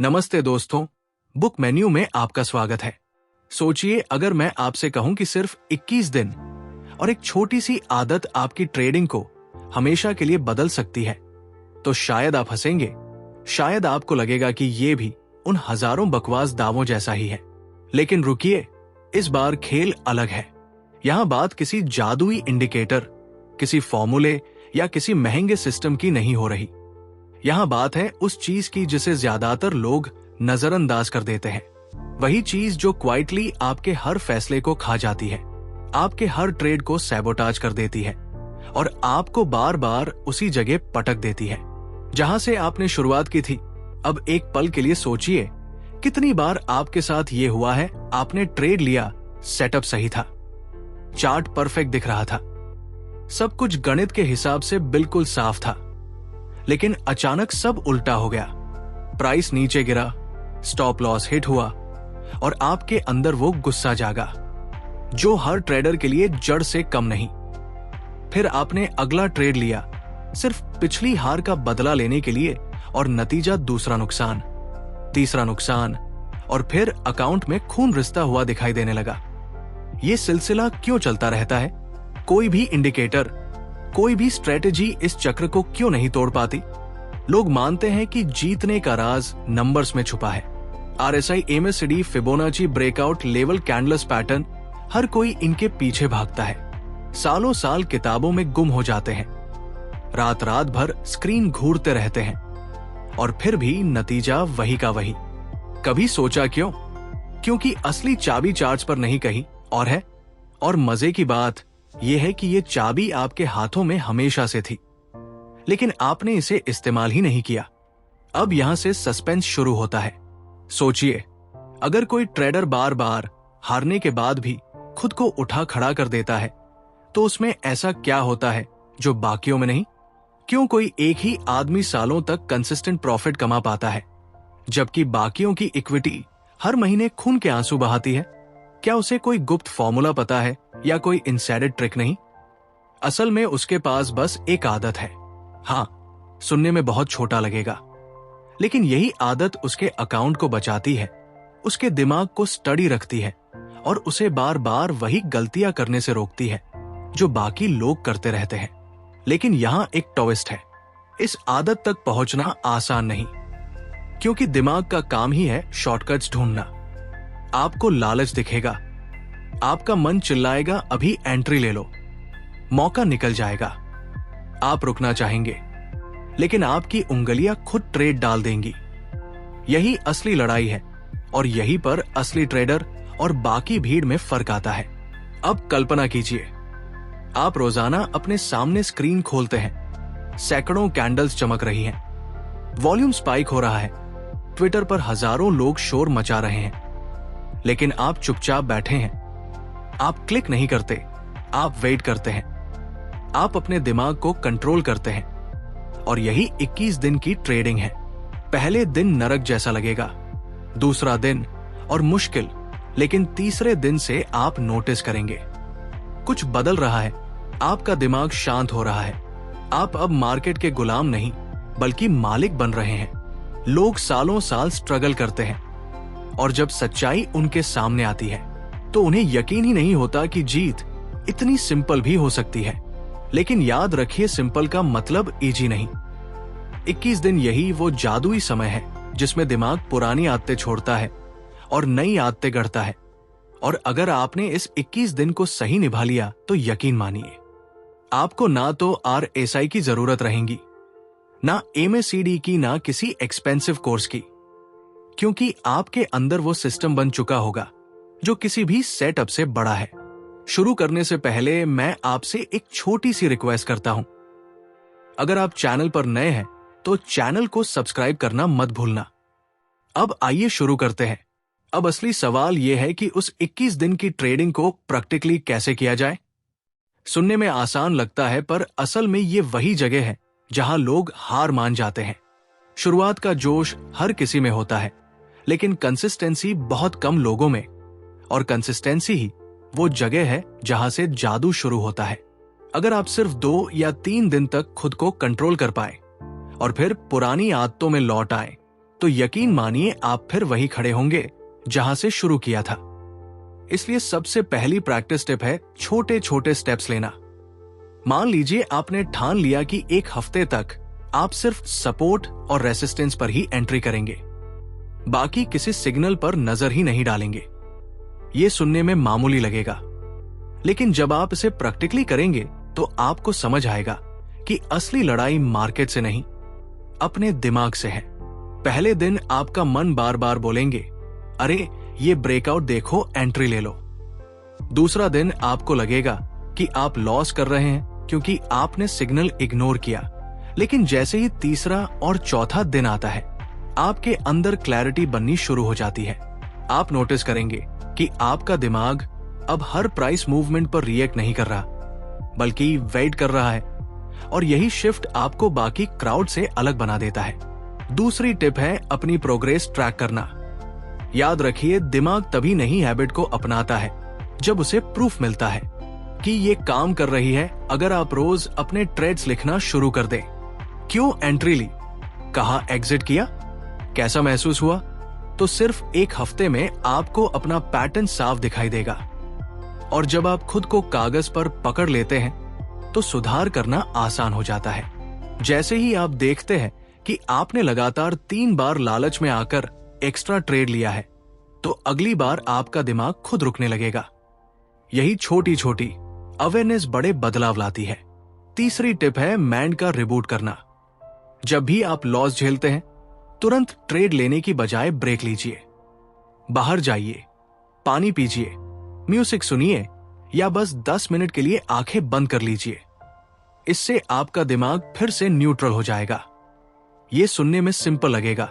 नमस्ते दोस्तों, book menu में आपका स्वागत है। सोचिए अगर मैं आपसे कहूं कि सिर्फ 21 दिन और एक छोटी सी आदत आपकी ट्रेडिंग को हमेशा के लिए बदल सकती है, तो शायद आप हंसेंगे। शायद आपको लगेगा कि ये भी उन हजारों बकवास दावों जैसा ही है। लेकिन रुकिए, इस बार खेल अलग है। यहां बात किसी जादुई इंडिकेटर, किसी फॉर्मूले या किसी महंगे सिस्टम की नहीं हो रही। यहां बात है उस चीज की जिसे ज्यादातर लोग नजरअंदाज कर देते हैं। वही चीज जो क्वाइटली आपके हर फैसले को खा जाती है, आपके हर ट्रेड को सैबोटाज कर देती है और आपको बार बार उसी जगह पटक देती है जहां से आपने शुरुआत की थी। अब एक पल के लिए सोचिए, कितनी बार आपके साथ ये हुआ है। आपने ट्रेड लिया, सेटअप सही था, चार्ट परफेक्ट दिख रहा था, सब कुछ गणित के हिसाब से बिल्कुल साफ था, लेकिन अचानक सब उल्टा हो गया। प्राइस नीचे गिरा, स्टॉप लॉस हिट हुआ और आपके अंदर वो गुस्सा जागा जो हर ट्रेडर के लिए जड़ से कम नहीं। फिर आपने अगला ट्रेड लिया, सिर्फ पिछली हार का बदला लेने के लिए, और नतीजा दूसरा नुकसान, तीसरा नुकसान, और फिर अकाउंट में खून रिसता हुआ दिखाई देने लगा। ये सिलसिला क्यों चलता रहता है? कोई भी इंडिकेटर, कोई भी स्ट्रेटेजी इस चक्र को क्यों नहीं तोड़ पाती? लोग मानते हैं कि जीतने का राज नंबर्स में छुपा है। RSI, MACD, Fibonacci breakout level candles pattern, हर कोई इनके पीछे भागता है। सालों साल किताबों में गुम हो जाते हैं, रात रात भर स्क्रीन घूरते रहते हैं, और फिर भी नतीजा वही का वही। कभी सोचा क्यों? क्योंकि असली चाबी चार्ट्स पर नहीं कहीं और है। और मजे की बात यह है कि ये चाबी आपके हाथों में हमेशा से थी, लेकिन आपने इसे इस्तेमाल ही नहीं किया। अब यहां से सस्पेंस शुरू होता है। सोचिए, अगर कोई ट्रेडर बार बार हारने के बाद भी खुद को उठा खड़ा कर देता है, तो उसमें ऐसा क्या होता है जो बाकियों में नहीं? क्यों कोई एक ही आदमी सालों तक कंसिस्टेंट प्रॉफिट कमा पाता है, जबकि बाकियों की इक्विटी हर महीने खून के आंसू बहाती है? क्या उसे कोई गुप्त फॉर्मूला पता है या कोई इनसाइडर ट्रिक नहीं? असल में उसके पास बस एक आदत है। हाँ, सुनने में बहुत छोटा लगेगा, लेकिन यही आदत उसके अकाउंट को बचाती है, उसके दिमाग को स्टडी रखती है और उसे बार बार वही गलतियां करने से रोकती है जो बाकी लोग करते रहते हैं। लेकिन यहां एक ट्विस्ट है, इस आदत तक पहुंचना आसान नहीं, क्योंकि दिमाग का काम ही है शॉर्टकट्स ढूंढना। आपको लालच दिखेगा, आपका मन चिल्लाएगा अभी एंट्री ले लो, मौका निकल जाएगा। आप रुकना चाहेंगे, लेकिन आपकी उंगलियां खुद ट्रेड डाल देंगी। यही असली लड़ाई है और यहीं पर असली ट्रेडर और बाकी भीड़ में फर्क आता है। अब कल्पना कीजिए, आप रोजाना अपने सामने स्क्रीन खोलते हैं, सैकड़ों कैंडल्स चमक रही हैं, वॉल्यूम स्पाइक हो रहा है, ट्विटर पर हजारों लोग शोर मचा रहे हैं, लेकिन आप चुपचाप बैठे हैं। आप क्लिक नहीं करते, आप वेट करते हैं, आप अपने दिमाग को कंट्रोल करते हैं। और यही 21 दिन की ट्रेडिंग है। पहले दिन नरक जैसा लगेगा, दूसरा दिन और मुश्किल, लेकिन तीसरे दिन से आप नोटिस करेंगे कुछ बदल रहा है। आपका दिमाग शांत हो रहा है। आप अब मार्केट के गुलाम नहीं, बल्कि मालिक बन रहे हैं। लोग सालों साल स्ट्रगल करते हैं, और जब सच्चाई उनके सामने आती है तो उन्हें यकीन ही नहीं होता कि जीत इतनी सिंपल भी हो सकती है। लेकिन याद रखिए, सिंपल का मतलब इजी नहीं। 21 दिन यही वो जादुई समय है जिसमें दिमाग पुरानी आदतें छोड़ता है और नई आदतें गढ़ता है। और अगर आपने इस 21 दिन को सही निभा लिया तो यकीन मानिए, आपको ना तो RSI की जरूरत रहेगी, ना MACD की, ना किसी एक्सपेंसिव कोर्स की, क्योंकि आपके अंदर वो सिस्टम बन चुका होगा जो किसी भी सेटअप से बड़ा है। शुरू करने से पहले मैं आपसे एक छोटी सी रिक्वेस्ट करता हूं। अगर आप चैनल पर नए हैं तो चैनल को सब्सक्राइब करना मत भूलना। अब आइए शुरू करते हैं। अब असली सवाल यह है कि उस 21 दिन की ट्रेडिंग को प्रैक्टिकली कैसे किया जाए। सुनने में आसान लगता है, पर असल में ये वही जगह है जहां लोग हार मान जाते हैं। शुरुआत का जोश हर किसी में होता है, लेकिन कंसिस्टेंसी बहुत कम लोगों में, और कंसिस्टेंसी ही वो जगह है जहां से जादू शुरू होता है। अगर आप सिर्फ 2 या 3 दिन तक खुद को कंट्रोल कर पाए और फिर पुरानी आदतों में लौट आए, तो यकीन मानिए आप फिर वही खड़े होंगे जहां से शुरू किया था। इसलिए सबसे पहली प्रैक्टिस टिप है छोटे छोटे स्टेप्स लेना। मान लीजिए आपने ठान लिया कि एक हफ्ते तक आप सिर्फ सपोर्ट और रेसिस्टेंस पर ही एंट्री करेंगे, बाकी किसी सिग्नल पर नजर ही नहीं डालेंगे। यह सुनने में मामूली लगेगा, लेकिन जब आप इसे प्रैक्टिकली करेंगे तो आपको समझ आएगा कि असली लड़ाई मार्केट से नहीं, अपने दिमाग से है। पहले दिन आपका मन बार बार बोलेंगे, अरे ये ब्रेकआउट देखो, एंट्री ले लो। दूसरा दिन आपको लगेगा कि आप लॉस कर रहे हैं क्योंकि आपने सिग्नल इग्नोर किया। लेकिन जैसे ही तीसरा और चौथा दिन आता है, आपके अंदर क्लैरिटी बननी शुरू हो जाती है। आप नोटिस करेंगे कि आपका दिमाग अब हर प्राइस मूवमेंट पर रिएक्ट नहीं कर रहा, बल्कि वेट कर रहा है, और यही शिफ्ट आपको बाकी क्राउड से अलग बना देता है। दूसरी टिप है अपनी प्रोग्रेस ट्रैक करना। याद रखिए, दिमाग तभी नहीं हैबिट को अपनाता है जब उसे प्रूफ मिलता है कि ये काम कर रही है। अगर आप रोज अपने ट्रेड्स लिखना शुरू कर दें, क्यों एंट्री ली, कहां एग्जिट किया, कैसा महसूस हुआ, तो सिर्फ एक हफ्ते में आपको अपना पैटर्न साफ दिखाई देगा। और जब आप खुद को कागज पर पकड़ लेते हैं तो सुधार करना आसान हो जाता है। जैसे ही आप देखते हैं कि आपने लगातार 3 बार लालच में आकर एक्स्ट्रा ट्रेड लिया है, तो अगली बार आपका दिमाग खुद रुकने लगेगा। यही छोटी छोटी अवेयरनेस बड़े बदलाव लाती है। तीसरी टिप है माइंड का रिबूट करना। जब भी आप लॉस झेलते हैं, तुरंत ट्रेड लेने की बजाय ब्रेक लीजिए। बाहर जाइए, पानी पीजिए, म्यूजिक सुनिए, या बस 10 मिनट के लिए आंखें बंद कर लीजिए। इससे आपका दिमाग फिर से न्यूट्रल हो जाएगा। यह सुनने में सिंपल लगेगा,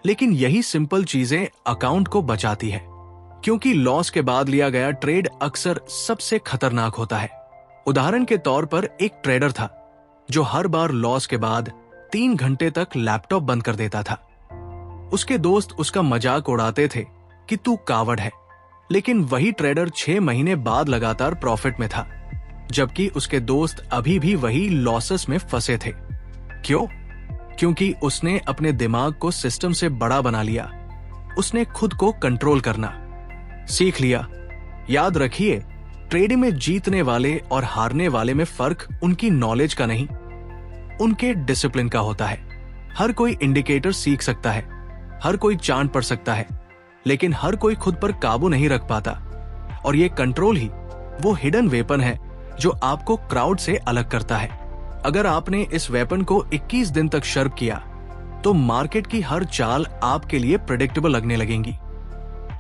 लेकिन यही सिंपल चीजें अकाउंट को बचाती है, क्योंकि लॉस के बाद लिया गया ट्रेड अक्सर सबसे खतरनाक होता है। उदाहरण के तौर पर एक ट्रेडर था जो हर बार लॉस के बाद 3 घंटे तक लैपटॉप बंद कर देता था। उसके दोस्त उसका मजाक उड़ाते थे कि तू कावड़ है, लेकिन वही ट्रेडर 6 महीने बाद लगातार प्रॉफिट में था, जबकि उसके दोस्त अभी भी वही लॉसेस में फंसे थे। क्यों? क्योंकि उसने अपने दिमाग को सिस्टम से बड़ा बना लिया। उसने खुद को कंट्रोल करना सीख लिया। याद रखिए, ट्रेडिंग में जीतने वाले और हारने वाले में फर्क उनकी नॉलेज का नहीं, उनके डिसिप्लिन का होता है। हर कोई इंडिकेटर सीख सकता है, हर कोई चांद पढ़ सकता है, लेकिन हर कोई खुद पर काबू नहीं रख पाता। और ये कंट्रोल ही वो हिडन वेपन है जो आपको क्राउड से अलग करता है। अगर आपने इस वेपन को 21 दिन तक शार्प किया, तो मार्केट की हर चाल आपके लिए प्रेडिक्टेबल लगने लगेंगी।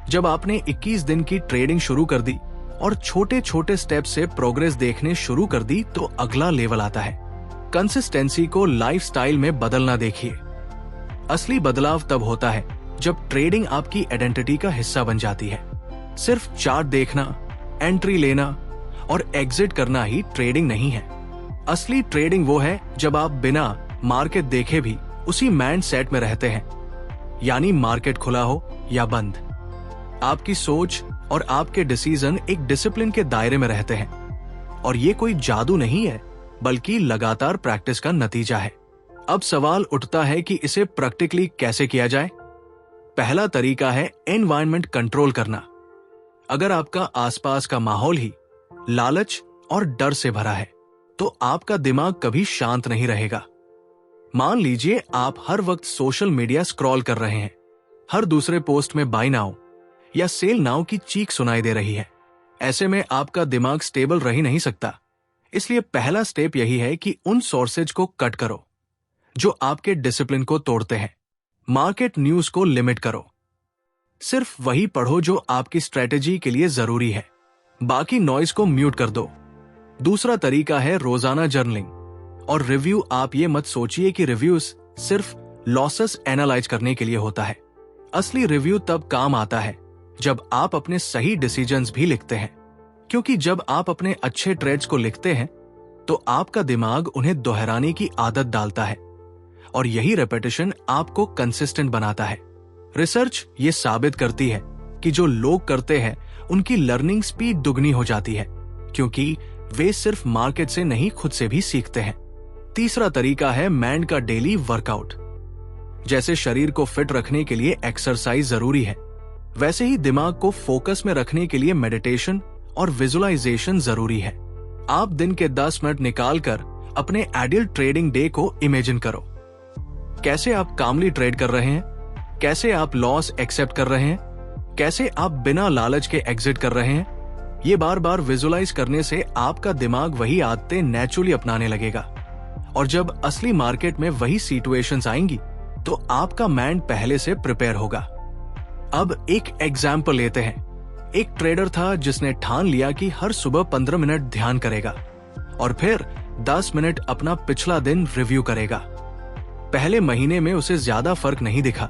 जब आपने 21 दिन की ट्रेडिंग शुरू कर दी और छोटे छोटे स्टेप से प्रोग्रेस देखने शुरू कर दी, तो अगला लेवल आता है। कंसिस्टेंसी को लाइफस्टाइल में बदलना देखिए। असली बदलाव तब होता है जब ट्रेडिंग आपकी आइडेंटिटी का हिस्सा बन जाती है। सिर्फ चार्ट देखना, एंट्री लेना और एग्जिट करना ही ट्रेडिंग नहीं है। असली ट्रेडिंग वो है जब आप बिना मार्केट देखे भी उसी माइंड सेट में रहते हैं, यानी मार्केट खुला हो या बंद, आपकी सोच और आपके डिसीजन एक डिसिप्लिन के दायरे में रहते हैं। और ये कोई जादू नहीं है, बल्कि लगातार प्रैक्टिस का नतीजा है। अब सवाल उठता है कि इसे प्रैक्टिकली कैसे किया जाए। पहला तरीका है एनवायरनमेंट कंट्रोल करना। अगर आपका आसपास का माहौल ही लालच और डर से भरा है, तो आपका दिमाग कभी शांत नहीं रहेगा। मान लीजिए आप हर वक्त सोशल मीडिया स्क्रॉल कर रहे हैं, हर दूसरे पोस्ट में बाय नाउ या सेल नाउ की चीख सुनाई दे रही है। ऐसे में आपका दिमाग स्टेबल रह ही नहीं सकता। इसलिए पहला स्टेप यही है कि उन सोर्सेज को कट करो जो आपके डिसिप्लिन को तोड़ते हैं। मार्केट न्यूज को लिमिट करो। सिर्फ वही पढ़ो जो आपकी स्ट्रेटेजी के लिए जरूरी है। बाकी नॉइज को म्यूट कर दो। दूसरा तरीका है रोजाना जर्नलिंग और रिव्यू। आप ये मत सोचिए कि रिव्यूज सिर्फ लॉसेस एनालाइज करने के लिए होता है। असली रिव्यू तब काम आता है जब आप अपने सही डिसीजंस भी लिखते हैं, क्योंकि जब आप अपने अच्छे ट्रेड्स को लिखते हैं तो आपका दिमाग उन्हें दोहराने की आदत डालता है और यही रेपिटेशन आपको कंसिस्टेंट बनाता है। रिसर्च ये साबित करती है कि जो लोग करते हैं उनकी लर्निंग स्पीड दुगनी हो जाती है, क्योंकि वे सिर्फ मार्केट से नहीं खुद से भी सीखते हैं। तीसरा तरीका है माइंड का डेली वर्कआउट। जैसे शरीर को फिट रखने के लिए एक्सरसाइज जरूरी है, वैसे ही दिमाग को फोकस में रखने के लिए मेडिटेशन और विजुअलाइजेशन जरूरी है। आप दिन के 10 मिनट निकालकर अपने आइडियल ट्रेडिंग डे को इमेजिन करो। कैसे आप कामली ट्रेड कर रहे हैं, कैसे आप लॉस एक्सेप्ट कर रहे हैं, कैसे आप बिना लालच के एग्जिट कर रहे हैं। ये बार बार विजुअलाइज करने से आपका दिमाग वही आदतें नेचुरली अपनाने लगेगा, और जब असली मार्केट में वही सिचुएशंस आएंगी तो आपका माइंड पहले से प्रिपेयर होगा। अब एक एग्जाम्पल लेते हैं। एक ट्रेडर था जिसने ठान लिया कि हर सुबह 15 मिनट ध्यान करेगा और फिर 10 मिनट अपना पिछला दिन रिव्यू करेगा। पहले महीने में उसे ज्यादा फर्क नहीं दिखा,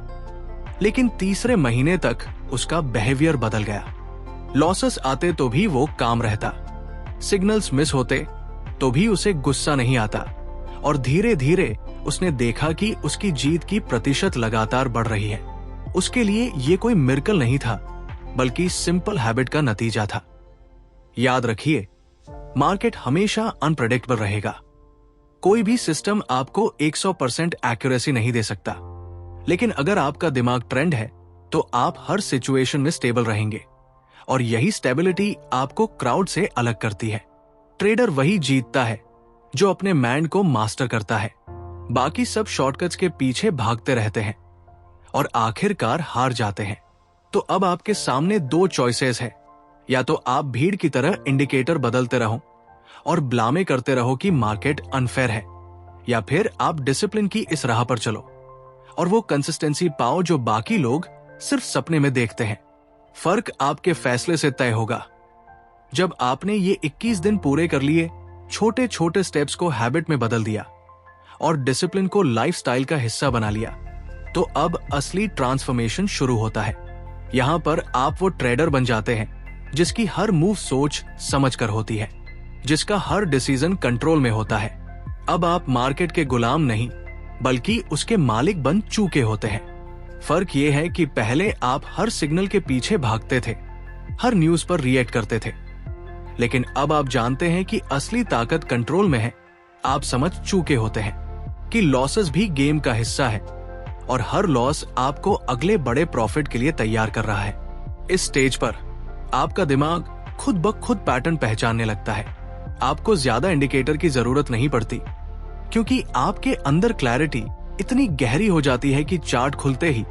लेकिन तीसरे महीने तक उसका बिहेवियर बदल गया। लॉसेस आते तो भी वो काम रहता, सिग्नल्स मिस होते तो भी उसे गुस्सा नहीं आता, और धीरे धीरे उसने देखा कि उसकी जीत की प्रतिशत लगातार बढ़ रही है। उसके लिए ये कोई मिरेकल नहीं था, बल्कि सिंपल हैबिट का नतीजा था। याद रखिए, मार्केट हमेशा अनप्रेडिक्टेबल रहेगा। कोई भी सिस्टम आपको 100% एक्यूरेसी नहीं दे सकता, लेकिन अगर आपका दिमाग ट्रेंड है तो आप हर सिचुएशन में स्टेबल रहेंगे, और यही स्टेबिलिटी आपको क्राउड से अलग करती है। ट्रेडर वही जीतता है जो अपने माइंड को मास्टर करता है। बाकी सब शॉर्टकट्स के पीछे भागते रहते हैं और आखिरकार हार जाते हैं। तो अब आपके सामने 2 चॉइसेस है। या तो आप भीड़ की तरह इंडिकेटर बदलते रहो और ब्लामे करते रहो कि मार्केट अनफेयर है, या फिर आप डिसिप्लिन की इस राह पर चलो और वो कंसिस्टेंसी पाओ जो बाकी लोग सिर्फ सपने में देखते हैं। फर्क आपके फैसले से तय होगा। जब आपने ये 21 दिन पूरे कर लिए, छोटे छोटे स्टेप्स को हैबिट में बदल दिया और डिसिप्लिन को लाइफस्टाइल का हिस्सा बना लिया, तो अब असली ट्रांसफॉर्मेशन शुरू होता है। यहां पर आप वो ट्रेडर बन जाते हैं जिसकी हर मूव सोच समझ कर होती है, जिसका हर डिसीजन कंट्रोल में होता है। अब आप मार्केट के गुलाम नहीं, बल्कि उसके मालिक बन चुके होते हैं। फर्क ये है कि पहले आप हर सिग्नल के पीछे भागते थे, हर न्यूज पर रिएक्ट करते थे, लेकिन अब आप जानते हैं कि असली ताकत कंट्रोल में है। आप समझ चुके होते हैं कि लॉसेस भी गेम का हिस्सा है, और हर लॉस आपको अगले बड़े प्रॉफिट के लिए तैयार कर रहा है। इस स्टेज पर आपका दिमाग खुद ब खुद पैटर्न पहचानने लगता है। आपको ज्यादा इंडिकेटर की जरूरत नहीं पड़ती, क्योंकि आपके अंदर क्लैरिटी इतनी गहरी हो जाती है कि चार्ट खुलते ही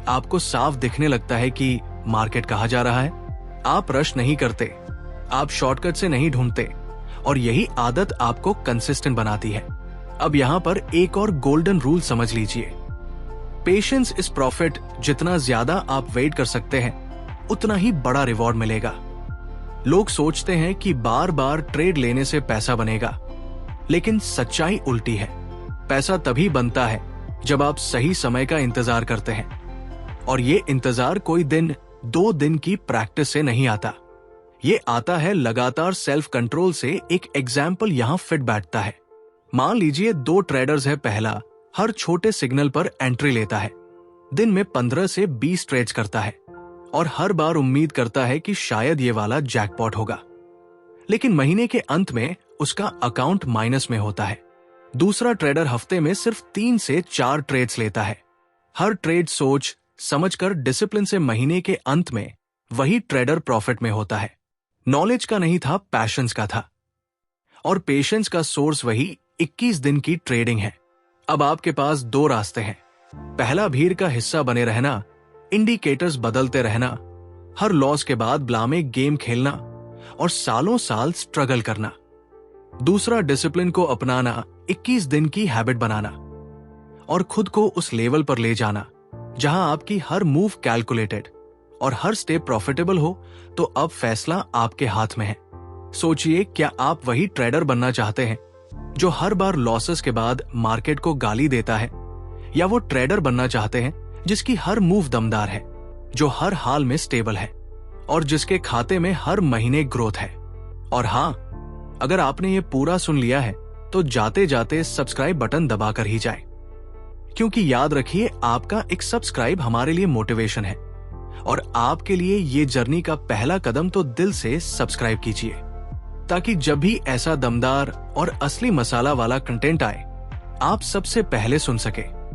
आपको साफ दिखने लगता है कि मार्केट कहाँ जा रहा है। आप रश नहीं करते, आप शॉर्टकट से नहीं ढूंढते, और यही आदत आपको कंसिस्टेंट बनाती है। अब यहाँ पर एक और गोल्डन रूल समझ लीजिए। Patience is profit. जितना ज्यादा आप वेट कर सकते हैं, उतना ही बड़ा रिवॉर्ड मिलेगा। लोग सोचते हैं कि बार बार ट्रेड लेने से पैसा बनेगा, लेकिन सच्चाई उल्टी है। पैसा तभी बनता है जब आप सही समय का इंतजार करते हैं, और ये इंतजार कोई दिन 2 दिन की प्रैक्टिस से नहीं आता। ये आता है लगातार सेल्फ कंट्रोल से। एक एग्जाम्पल यहां फिट बैठता है। मान लीजिए 2 ट्रेडर्स है। पहला हर छोटे सिग्नल पर एंट्री लेता है, दिन में 15 से 20 ट्रेड्स करता है, और हर बार उम्मीद करता है कि शायद ये वाला जैकपॉट होगा, लेकिन महीने के अंत में उसका अकाउंट माइनस में होता है। दूसरा ट्रेडर हफ्ते में सिर्फ 3 से 4 ट्रेड्स लेता है, हर ट्रेड सोच समझकर डिसिप्लिन से। महीने के अंत में वही ट्रेडर प्रॉफिट में होता है। नॉलेज का नहीं था, पैशंस का था, और पेशेंस का सोर्स वही 21 दिन की ट्रेडिंग है। अब आपके पास 2 रास्ते हैं। पहला, भीड़ का हिस्सा बने रहना, इंडिकेटर्स बदलते रहना, हर लॉस के बाद ब्लामे गेम खेलना और सालों साल स्ट्रगल करना। दूसरा, डिसिप्लिन को अपनाना, 21 दिन की हैबिट बनाना और खुद को उस लेवल पर ले जाना जहां आपकी हर मूव कैलकुलेटेड और हर स्टेप प्रॉफिटेबल हो। तो अब फैसला आपके हाथ में है। सोचिए, क्या आप वही ट्रेडर बनना चाहते हैं जो हर बार लॉसेस के बाद मार्केट को गाली देता है, या वो ट्रेडर बनना चाहते हैं जिसकी हर मूव दमदार है, जो हर हाल में स्टेबल है और जिसके खाते में हर महीने ग्रोथ है? और हाँ, अगर आपने ये पूरा सुन लिया है तो जाते जाते सब्सक्राइब बटन दबाकर ही जाए, क्योंकि याद रखिए, आपका एक सब्सक्राइब हमारे लिए मोटिवेशन है, और आपके लिए ये जर्नी का पहला कदम तो दिल से सब्सक्राइब कीजिए, ताकि जब भी ऐसा दमदार और असली मसाला वाला कंटेंट आए, आप सबसे पहले सुन सके।